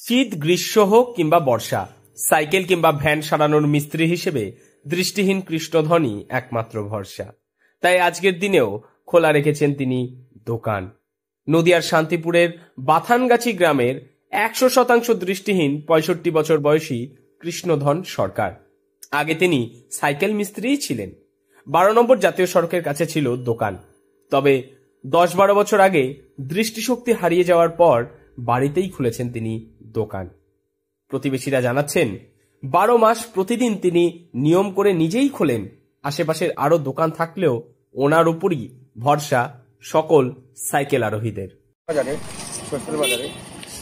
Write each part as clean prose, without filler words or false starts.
শীত গ্রীষ্ম হোক কিংবা বর্ষা, সাইকেল কিংবা ভ্যান সারানোর মিস্ত্রি হিসেবে দৃষ্টিহীন কৃষ্ণধনই একমাত্র ভরসা। তাই আজকের দিনেও খোলা রেখেছেন তিনি দোকান। নদিয়ার শান্তিপুরের বাথানগাছি গ্রামের 100% দৃষ্টিহীন 65 বছর বয়সী কৃষ্ণধন সরকার। আগে তিনি সাইকেল মিস্ত্রিই ছিলেন। 12 নম্বর জাতীয় সড়কের কাছে ছিল দোকান। তবে 10-12 বছর আগে দৃষ্টিশক্তি হারিয়ে যাওয়ার পর বাড়িতেই খুলেছেন তিনি দোকান। প্রতিবেশীরা জানাচ্ছেন 12 মাস প্রতিদিন তিনি নিয়ম করে নিজেই খোলেন। আশেপাশের আরো দোকান থাকলেও ওনার উপরই ভরসা সকল সাইকেল আরোহীদের। বাজারে সোশ্যাল বাজারে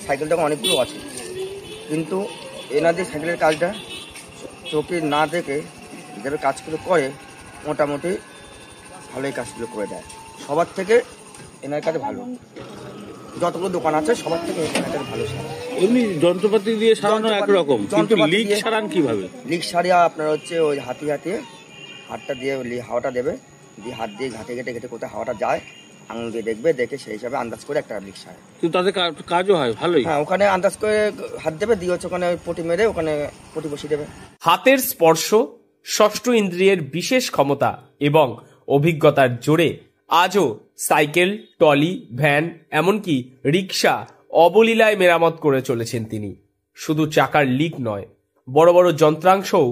সাইকেল দোকান অনেকগুলো আছে, কিন্তু এনাদের সাইকেলের কাজটা চোখে না দেখে যারা কাজগুলো করে মোটামুটি ভালোই কাজগুলো করে দেয়। সবার থেকে এনার কাছে ভালো, যতগুলো দোকান আছে সবার থেকে এনার কাছে ভালো সারা। এমনি যন্ত্রপাতি দিয়ে সারানো একরকম, কিন্তু লিক সারান কিভাবে? লিক সারিয়া আপনার হচ্ছে ওই হাতটা দিয়ে হাওয়াটা দেবে, দিয়ে হাত দিয়ে ঘাটে ঘেটে কোথায় হাওয়াটা যায় আঙুল দিয়ে দেখবে, দেখে সেই হিসাবে আন্দাজ করে একটা লিক সারে। কিন্তু তাদের কাজও হয় ভালোই। হ্যাঁ, ওখানে আন্দাজ করে হাত দেবে, দিয়ে হচ্ছে ওখানে পটি মেরে ওখানে পটি বসিয়ে দেবে। হাতের স্পর্শ, ষষ্ঠ ইন্দ্রিয়ের বিশেষ ক্ষমতা এবং অভিজ্ঞতার জোরে আজও সাইকেল, ট্রলি, ভ্যান, এমনকি রিক্সা অবলীলায় মেরামত করে চলেছেন তিনি। শুধু চাকার লিক নয়, বড় বড় যন্ত্রাংশও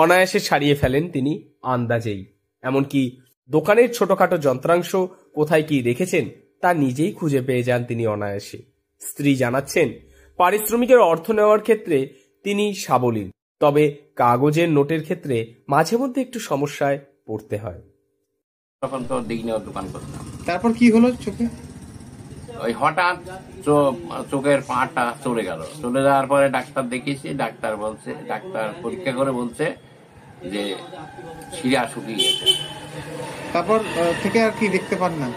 অনায়াসে সারিয়ে ফেলেন তিনি আন্দাজেই। এমনকি দোকানের ছোটখাটো যন্ত্রাংশ কোথায় কি রেখেছেন তা নিজেই খুঁজে পেয়ে যান তিনি অনায়াসে। স্ত্রী জানাচ্ছেন পারিশ্রমিকের অর্থ নেওয়ার ক্ষেত্রে তিনি সাবলীল, তবে কাগজের নোটের ক্ষেত্রে মাঝে মধ্যে একটু সমস্যায় পড়তে হয়। তখন তো দিক নেওয়ার দোকান করতাম। তারপর কি হলো চোখে? ওই হঠাৎ চোখের পাটা চলে গেল। চলে যাওয়ার পরে ডাক্তার দেখিয়েছি, ডাক্তার পরীক্ষা করে বলছে যে শিরা শুকিয়ে গেছে। তারপর থেকে আর কি দেখতে পান না?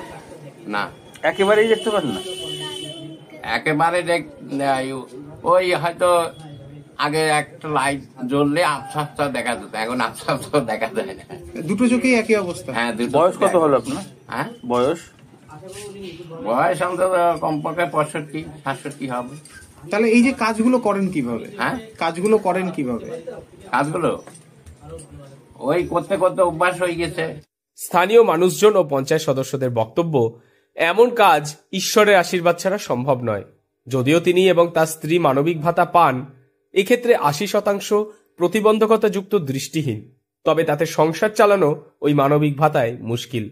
না, একেবারেই দেখতে পান না। একেবারে ওই হয়তো আগে একটা লাইট জ্বললে আবছা দেখা যেত, এখন আবছা দেখা যায় না। দুটো চোখেই একই অবস্থা? হ্যাঁ। বয়স কত হলো আপনার? হ্যাঁ, বয়স অন্তত কমপক্ষে 65-67 হবে। তাহলে এই যে কাজগুলো করেন কিভাবে? হ্যাঁ, কাজগুলো করেন কিভাবে? কাজগুলো ওই করতে করতে অভ্যাস হয়ে গেছে। স্থানীয় মানুষজন ও পঞ্চায়েত সদস্যদের বক্তব্য, এমন কাজ ঈশ্বরের আশীর্বাদ ছাড়া সম্ভব নয়। যদিও তিনি এবং তার স্ত্রী মানবিক ভাতা পান, এক্ষেত্রে 80% প্রতিবন্ধকতাযুক্ত দৃষ্টিহীন, তবে তাতে সংসার চালানো ওই মানবিক ভাতায় মুশকিল।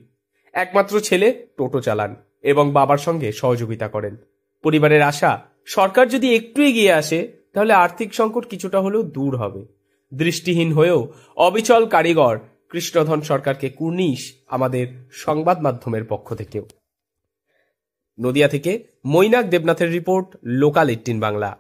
একমাত্র ছেলে টোটো চালান এবং বাবার সঙ্গে সহযোগিতা করেন। পরিবারের আশা, সরকার যদি একটু এগিয়ে আসে তাহলে আর্থিক সংকট কিছুটা হলেও দূর হবে। দৃষ্টিহীন হয়েও অবিচল কারিগর কৃষ্ণধন সরকারকে কুর্নিশ আমাদের সংবাদ মাধ্যমের পক্ষ থেকেও। নদিয়া থেকে মৈনাক দেবনাথের রিপোর্ট, লোকাল 18 বাংলা।